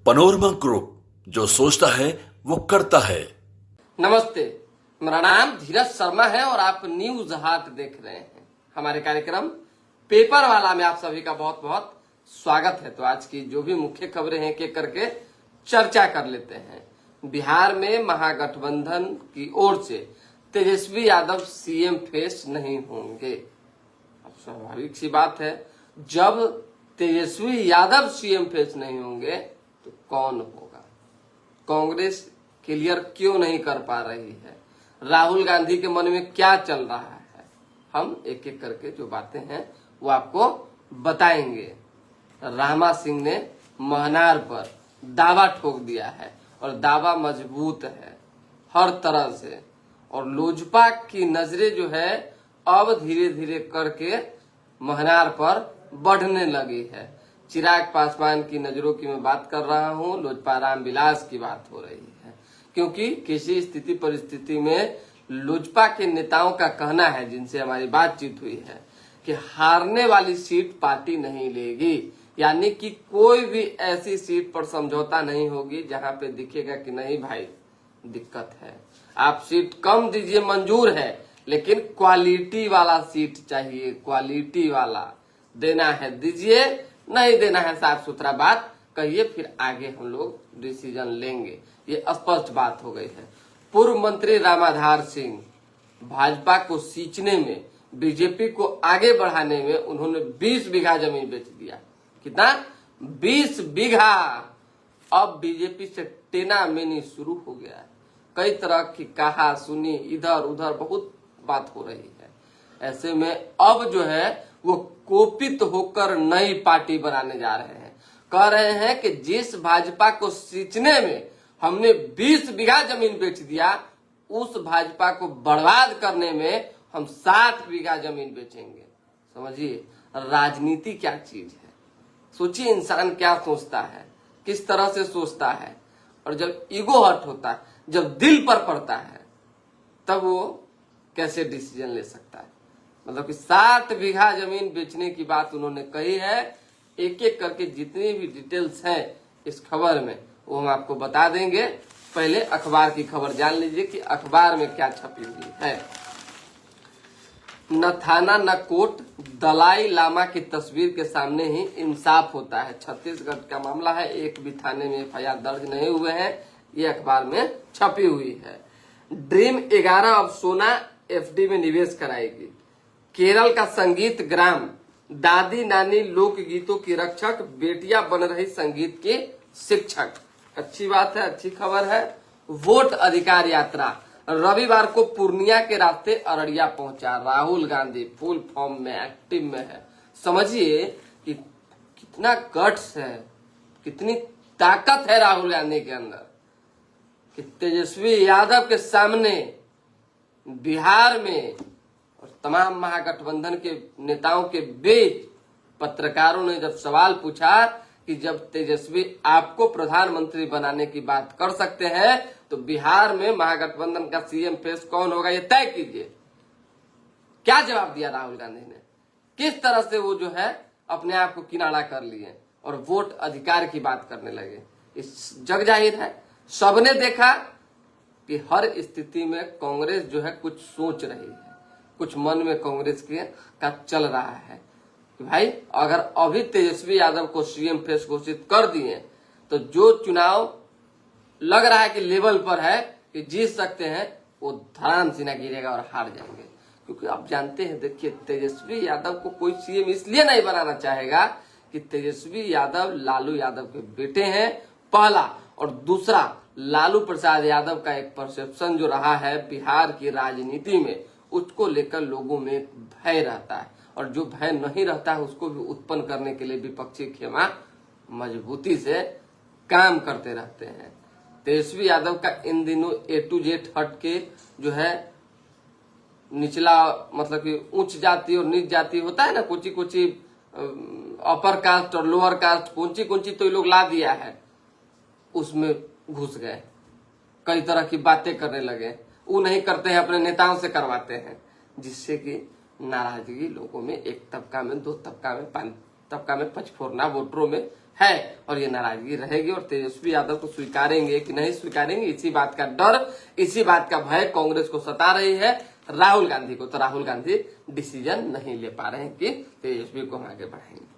Panorama group, जो सोचता है वो करता है। नमस्ते, मेरा नाम धीरज शर्मा है और आप न्यूज हाट देख रहे हैं। हमारे कार्यक्रम पेपर वाला में आप सभी का बहुत बहुत स्वागत है। तो आज की जो भी मुख्य खबरें हैं एक एक करके चर्चा कर लेते हैं। बिहार में महागठबंधन की ओर से तेजस्वी यादव सीएम फेस नहीं होंगे। अब स्वाभाविक सी बात है, जब तेजस्वी यादव सीएम फेस नहीं होंगे तो कौन होगा? कांग्रेस क्लियर क्यों नहीं कर पा रही है? राहुल गांधी के मन में क्या चल रहा है? हम एक एक करके जो बातें हैं वो आपको बताएंगे। रामा सिंह ने महनार पर दावा ठोक दिया है और दावा मजबूत है हर तरह से, और लोजपा की नजरें जो है अब धीरे धीरे करके महनार पर बढ़ने लगी है। चिराग पासवान की नजरों की मैं बात कर रहा हूं, लोजपा रामविलास की बात हो रही है, क्योंकि किसी स्थिति परिस्थिति में लोजपा के नेताओं का कहना है, जिनसे हमारी बातचीत हुई है, कि हारने वाली सीट पार्टी नहीं लेगी। यानी कि कोई भी ऐसी सीट पर समझौता नहीं होगी जहां पे दिखेगा कि नहीं भाई दिक्कत है, आप सीट कम दीजिए मंजूर है, लेकिन क्वालिटी वाला सीट चाहिए, क्वालिटी वाला देना है दीजिए, नहीं देना है साफ सुथरा बात कहिए, फिर आगे हम लोग डिसीजन लेंगे। ये स्पष्ट बात हो गई है। पूर्व मंत्री रामाधार सिंह भाजपा को सींचने में, बीजेपी को आगे बढ़ाने में उन्होंने 20 बीघा जमीन बेच दिया। कितना? 20 बीघा। अब बीजेपी से टेना मेनी शुरू हो गया है। कई तरह की कहा सुनी, इधर उधर बहुत बात हो रही है। ऐसे में अब जो है वो कोपित होकर नई पार्टी बनाने जा रहे हैं। कह रहे हैं कि जिस भाजपा को सींचने में हमने 20 बीघा जमीन बेच दिया, उस भाजपा को बर्बाद करने में हम 60 बीघा जमीन बेचेंगे। समझिए राजनीति क्या चीज है। सोचिए इंसान क्या सोचता है, किस तरह से सोचता है, और जब ईगो हर्ट होता है, जब दिल पर पड़ता है, तब वो कैसे डिसीजन ले सकता है। मतलब कि 60 बीघा जमीन बेचने की बात उन्होंने कही है। एक एक करके जितनी भी डिटेल्स हैं इस खबर में वो हम आपको बता देंगे। पहले अखबार की खबर जान लीजिए कि अखबार में क्या छपी हुई है। न थाना न कोर्ट, दलाई लामा की तस्वीर के सामने ही इंसाफ होता है। छत्तीसगढ़ का मामला है, एक भी थाने में एफआईआर दर्ज नहीं हुए हैं। ये अखबार में छपी हुई है। ड्रीम 11 अब सोना एफडी में निवेश कराएगी। केरल का संगीत ग्राम, दादी नानी लोकगीतों की रक्षक, बेटियां बन रही संगीत की शिक्षक। अच्छी बात है, अच्छी खबर है। वोट अधिकार यात्रा रविवार को पूर्णिया के रास्ते अररिया पहुंचा। राहुल गांधी फुल फॉर्म में, एक्टिव में है। समझिए कि कितना गट्स है, कितनी ताकत है राहुल गांधी के अंदर, कि तेजस्वी यादव के सामने बिहार में और तमाम महागठबंधन के नेताओं के बीच पत्रकारों ने जब सवाल पूछा कि जब तेजस्वी आपको प्रधानमंत्री बनाने की बात कर सकते हैं तो बिहार में महागठबंधन का सीएम फेस कौन होगा ये तय कीजिए, क्या जवाब दिया राहुल गांधी ने? किस तरह से वो जो है अपने आप को किनारा कर लिए और वोट अधिकार की बात करने लगे। इस जग जाहिर है, सबने देखा कि हर स्थिति में कांग्रेस जो है कुछ सोच रही है, कुछ मन में कांग्रेस के का चल रहा है कि भाई अगर अभी तेजस्वी यादव को सीएम फेस घोषित कर दिए तो जो चुनाव लग रहा है कि लेवल पर है कि जीत सकते हैं, वो धराम सीना गिरेगा और हार जाएंगे। क्योंकि आप जानते हैं, देखिए तेजस्वी यादव को कोई सीएम इसलिए नहीं बनाना चाहेगा कि तेजस्वी यादव लालू यादव के बेटे हैं, पहला, और दूसरा लालू प्रसाद यादव का एक परसेप्शन जो रहा है बिहार की राजनीति में, उसको लेकर लोगों में एक भय रहता है, और जो भय नहीं रहता है उसको भी उत्पन्न करने के लिए विपक्षी खेमा मजबूती से काम करते रहते हैं। तेजस्वी यादव का इन दिनों A to Z हट के जो है निचला, मतलब कि उच्च जाति और नीच जाति होता है ना, कुछ अपर कास्ट और लोअर कास्ट, कुंची तो ये लोग ला दिया है, उसमें घुस गए, कई तरह की बातें करने लगे। वो नहीं करते हैं, अपने नेताओं से करवाते हैं, जिससे कि नाराजगी लोगों में एक तबका में, दो तबका में तबका में पचफोरना वोटरों में है और ये नाराजगी रहेगी और तेजस्वी यादव को स्वीकारेंगे कि नहीं स्वीकारेंगे, इसी बात का डर, इसी बात का भय कांग्रेस को सता रही है राहुल गांधी को। तो राहुल गांधी डिसीजन नहीं ले पा रहे हैं कि तेजस्वी को हम आगे बढ़ाएंगे।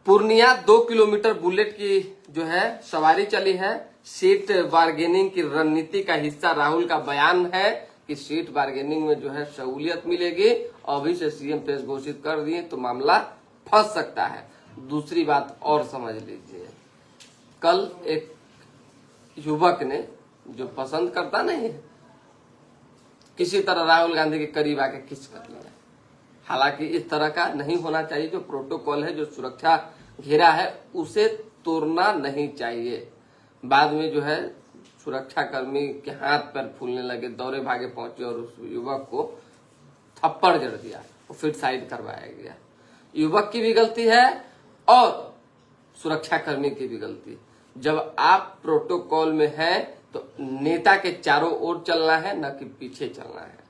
पूर्णिया 2 किलोमीटर बुलेट की जो है सवारी चली है। सीट बार्गेनिंग की रणनीति का हिस्सा राहुल का बयान है कि सीट बार्गेनिंग में जो है सहूलियत मिलेगी। अभी से सीएम पेश घोषित कर दिए तो मामला फंस सकता है। दूसरी बात और समझ लीजिए, कल एक युवक ने जो पसंद करता नहीं है किसी तरह राहुल गांधी के करीब आके किस कर लिया। हालांकि इस तरह का नहीं होना चाहिए। जो प्रोटोकॉल है, जो सुरक्षा घेरा है, उसे तोड़ना नहीं चाहिए। बाद में जो है सुरक्षा कर्मी के हाथ पैर फूलने लगे, दौड़े भागे पहुंचे और उस युवक को थप्पड़ जड़ दिया और फिर साइड करवाया गया। युवक की भी गलती है और सुरक्षा कर्मी की भी गलती। जब आप प्रोटोकॉल में हैं तो नेता के चारों ओर चलना है, न कि पीछे चलना है।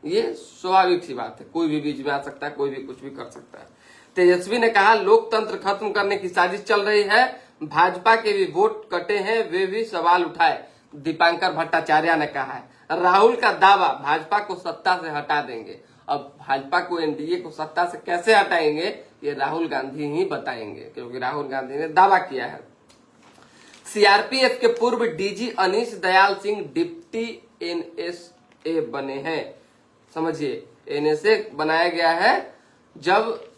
ये स्वाभाविक सी बात है, कोई भी बीच में आ सकता है, कोई भी कुछ भी कर सकता है। तेजस्वी ने कहा लोकतंत्र खत्म करने की साजिश चल रही है, भाजपा के भी वोट कटे हैं, वे भी सवाल उठाए। दीपांकर भट्टाचार्य ने कहा है राहुल का दावा भाजपा को सत्ता से हटा देंगे। अब भाजपा को, एनडीए को सत्ता से कैसे हटाएंगे ये राहुल गांधी ही बताएंगे, क्योंकि राहुल गांधी ने दावा किया है। सीआरपीएफ के पूर्व DG Anish Dayal Singh deputy NSA बने हैं। समझिए, एनएसए बनाया गया है। जब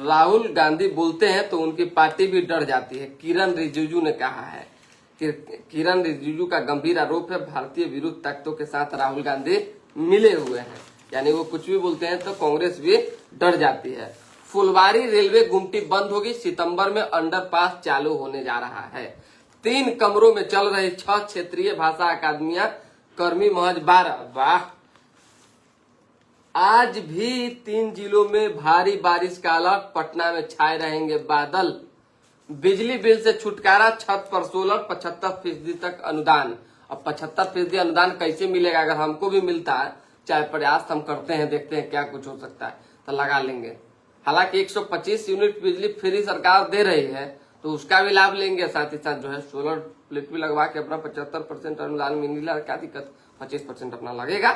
राहुल गांधी बोलते हैं तो उनकी पार्टी भी डर जाती है। किरण रिजिजू ने कहा है कि किरण रिजिजू का गंभीर आरोप है भारतीय विरुद्ध ताकतों के साथ राहुल गांधी मिले हुए हैं। यानी वो कुछ भी बोलते हैं तो कांग्रेस भी डर जाती है। फुलवारी रेलवे गुमटी बंद होगी, सितंबर में अंडरपास चालू होने जा रहा है। 3 कमरों में चल रही 6 क्षेत्रीय भाषा अकादमियां, कर्मी महज 12। वाह। आज भी 3 जिलों में भारी बारिश का अलर्ट, पटना में छाए रहेंगे बादल। बिजली बिल से छुटकारा, छत पर सोलर, 75% तक अनुदान। अब 75% अनुदान कैसे मिलेगा? अगर हमको भी मिलता है, चाहे प्रयास हम करते हैं, देखते हैं क्या कुछ हो सकता है तो लगा लेंगे। हालांकि 125 यूनिट बिजली फ्री सरकार दे रही है तो उसका भी लाभ लेंगे। साथ ही साथ जो है सोलर प्लेट भी लगवा के अपना 75% अनुदान मिलेगा। क्या दिक्कत, 25% अपना लगेगा।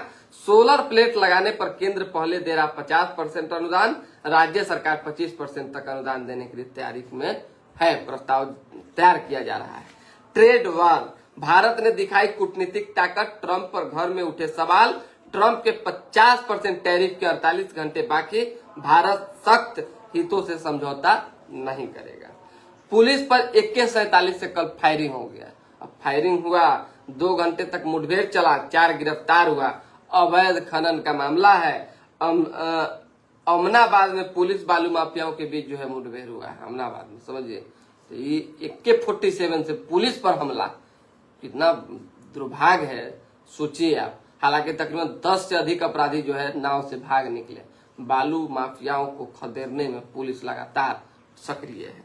सोलर प्लेट लगाने पर केंद्र पहले दे रहा 50% अनुदान, राज्य सरकार 25% तक अनुदान देने के लिए तैयारी में है। प्रस्ताव तैयार किया जा रहा है। ट्रेड वॉर, भारत ने दिखाई कूटनीतिक ताकत, ट्रंप पर घर में उठे सवाल। ट्रंप के 50% टैरिफ के 48 घंटे बाकी, भारत सख्त हितों से समझौता नहीं करेगा। पुलिस पर AK-47 से कल फायरिंग हो गया। अब फायरिंग हुआ, 2 घंटे तक मुठभेड़ चला, 4 गिरफ्तार हुआ। अवैध खनन का मामला है। अमनाबाद में पुलिस बालू माफियाओं के बीच जो है मुठभेड़ हुआ है, अमनाबाद में। समझिए, तो ये AK-47 से पुलिस पर हमला, कितना दुर्भाग्य है, सोचिए आप। हालांकि तकरीबन 10 से अधिक अपराधी जो है नाव से भाग निकले। बालू माफियाओं को खदेड़ने में पुलिस लगातार सक्रिय है।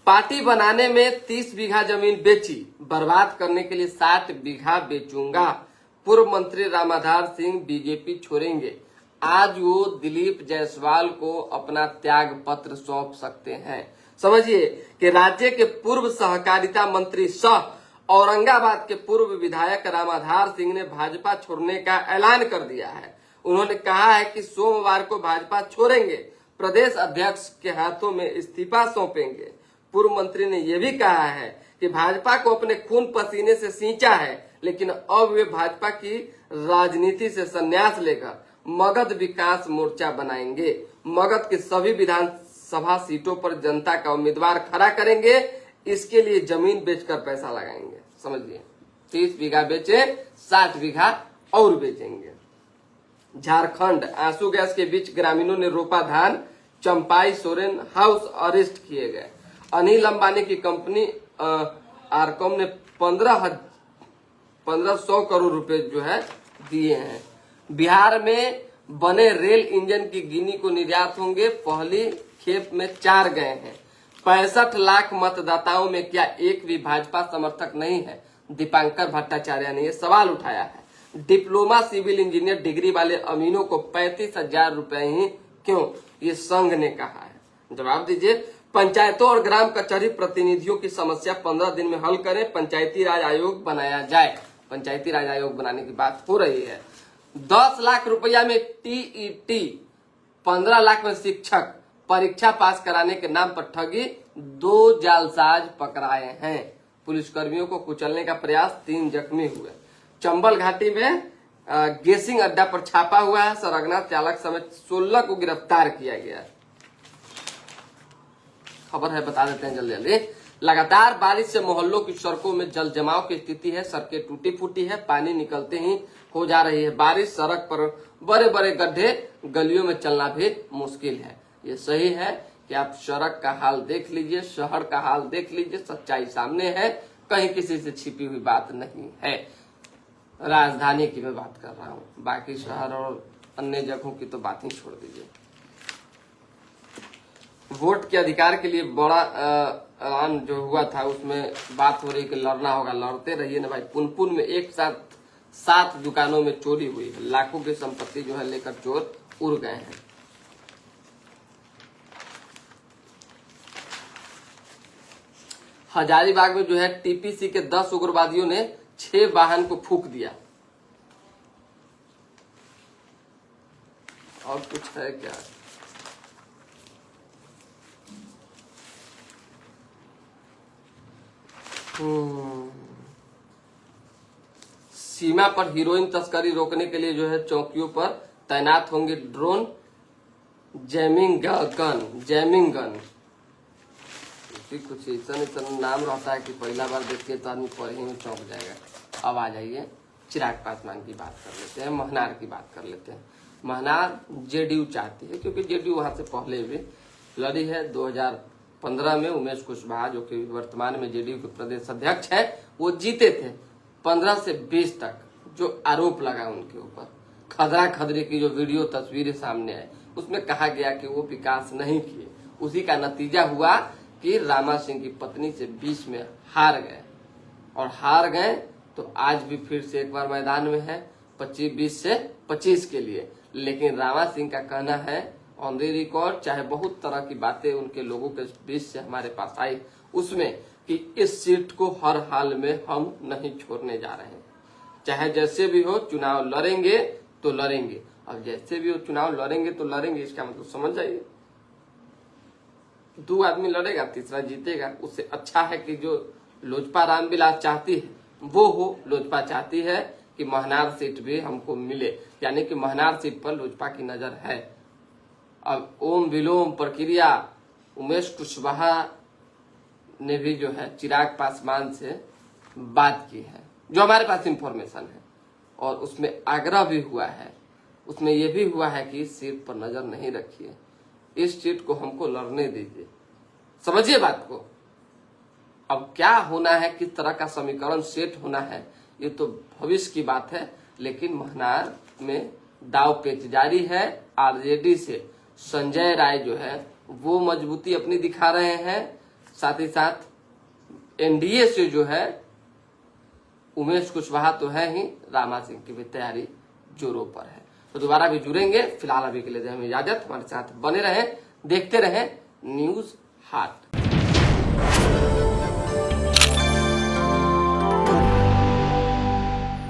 पार्टी बनाने में 30 बीघा जमीन बेची, बर्बाद करने के लिए 60 बीघा बेचूंगा। पूर्व मंत्री रामाधार सिंह बीजेपी छोड़ेंगे। आज वो दिलीप जायसवाल को अपना त्याग पत्र सौंप सकते हैं। समझिए कि राज्य के पूर्व सहकारिता मंत्री सह औरंगाबाद के पूर्व विधायक रामाधार सिंह ने भाजपा छोड़ने का ऐलान कर दिया है। उन्होंने कहा है कि सोमवार को भाजपा छोड़ेंगे, प्रदेश अध्यक्ष के हाथों में इस्तीफा सौंपेंगे। पूर्व मंत्री ने यह भी कहा है कि भाजपा को अपने खून पसीने से सींचा है, लेकिन अब वे भाजपा की राजनीति से संन्यास लेकर मगध विकास मोर्चा बनाएंगे। मगध के सभी विधानसभा सीटों पर जनता का उम्मीदवार खड़ा करेंगे। इसके लिए जमीन बेचकर पैसा लगाएंगे। समझिए, 30 बीघा बेचे, 60 बीघा और बेचेंगे। झारखंड, आंसू गैस के बीच ग्रामीणों ने रोपा धान, चंपाई सोरेन हाउस अरेस्ट किए गए। अनिल अंबानी की कंपनी आरकॉम ने 1500 करोड़ रुपए जो है दिए हैं। बिहार में बने रेल इंजन की गिनी को निर्यात होंगे, पहली खेप में 4 गए हैं। 65 लाख मतदाताओं में क्या एक भी भाजपा समर्थक नहीं है? दीपांकर भट्टाचार्य ने यह सवाल उठाया है। डिप्लोमा सिविल इंजीनियर डिग्री वाले अमीनों को 35,000 रुपए ही क्यों? ये संघ ने कहा है। जवाब दीजिए। पंचायतों और ग्राम कचहरी प्रतिनिधियों की समस्या 15 दिन में हल करें, पंचायती राज आयोग बनाया जाए। पंचायती राज आयोग बनाने की बात हो रही है। 10 लाख रुपया में टीईटी, 15 लाख में शिक्षक, परीक्षा पास कराने के नाम पर ठगी, 2 जालसाज पकड़ाए हैं। पुलिसकर्मियों को कुचलने का प्रयास, 3 जख्मी हुए। चंबल घाटी में गेसिंग अड्डा पर छापा हुआ है, सरगना चालक समेत 16 को गिरफ्तार किया गया। खबर है, बता देते हैं जल्दी जल्दी। लगातार बारिश से मोहल्लों की सड़कों में जल जमाव की स्थिति है, सड़कें टूटी फूटी है, पानी निकलते ही हो जा रही है बारिश, सड़क पर बड़े बड़े गड्ढे, गलियों में चलना भी मुश्किल है। ये सही है कि आप सड़क का हाल देख लीजिए, शहर का हाल देख लीजिए, सच्चाई सामने है, कहीं किसी से छिपी हुई बात नहीं है। राजधानी की मैं बात कर रहा हूँ, बाकी शहर और अन्य जगहों की तो बात ही छोड़ दीजिए। वोट के अधिकार के लिए बड़ा ऐलान जो हुआ था, उसमें बात हो रही कि लड़ना होगा, लड़ते रहिए ना भाई। पुनपुन में एक साथ 7 दुकानों में चोरी हुई है, लाखों की संपत्ति जो है लेकर चोर उड़ गए हैं। हजारीबाग में जो है टीपीसी के 10 उग्रवादियों ने 6 वाहन को फूंक दिया। और कुछ है क्या? सीमा पर हीरोइन तस्करी रोकने के लिए जो है चौकियों पर तैनात होंगे ड्रोन, जैमिंग गन। कुछ ऐसा नाम रहता है कि पहला बार देखिए तो आदमी पढ़े में चौंक जाएगा। अब आ जाइए चिराग पासवान की बात कर लेते हैं, महनार की बात कर लेते हैं। महनार जेडीयू चाहती है, क्योंकि जेडीयू वहां से पहले भी लड़ी है। 2015 में उमेश कुशवाहा, जो कि वर्तमान में जेडीयू के प्रदेश अध्यक्ष है, वो जीते थे। 15 से 20 तक जो आरोप लगा उनके ऊपर, खदरा खदरी की जो वीडियो तस्वीरें सामने आए, उसमें कहा गया कि वो विकास नहीं किए। उसी का नतीजा हुआ कि रामा सिंह की पत्नी से 20 में हार गए, और हार गए तो आज भी फिर से एक बार मैदान में है 20 से 25 के लिए। लेकिन रामा सिंह का कहना है ऑन द रिकॉर्ड, चाहे बहुत तरह की बातें उनके लोगों के बीच से हमारे पास आई, उसमें कि इस सीट को हर हाल में हम नहीं छोड़ने जा रहे हैं, चाहे जैसे भी हो चुनाव लड़ेंगे तो लड़ेंगे। अब जैसे भी हो चुनाव लड़ेंगे तो लड़ेंगे, इसका मतलब समझ जाइए। 2 आदमी लड़ेगा, तीसरा जीतेगा। उससे अच्छा है कि जो लोजपा रामविलास चाहती है वो हो। लोजपा चाहती है कि महनार सीट भी हमको मिले, यानी कि महनार सीट पर लोजपा की नजर है। अब ओम विलोम प्रक्रिया, उमेश कुशवाहा ने भी जो है चिराग पासवान से बात की है, जो हमारे पास इंफॉर्मेशन है, और उसमें आग्रह भी हुआ है, उसमें यह भी हुआ है कि इस सीट पर नजर नहीं रखिए, इस सीट को हमको लड़ने दीजिए। समझिए बात को। अब क्या होना है, किस तरह का समीकरण सेट होना है, ये तो भविष्य की बात है। लेकिन महनार में दाव पेच जारी है। आरजेडी से संजय राय जो है वो मजबूती अपनी दिखा रहे हैं, साथ ही साथ एनडीए से जो है उमेश कुशवाहा तो है ही, रामा सिंह की भी तैयारी जोरों पर है। तो दोबारा भी जुड़ेंगे। फिलहाल अभी के लिए हमें इजाजत, हमारे साथ बने रहें, देखते रहें न्यूज हाट।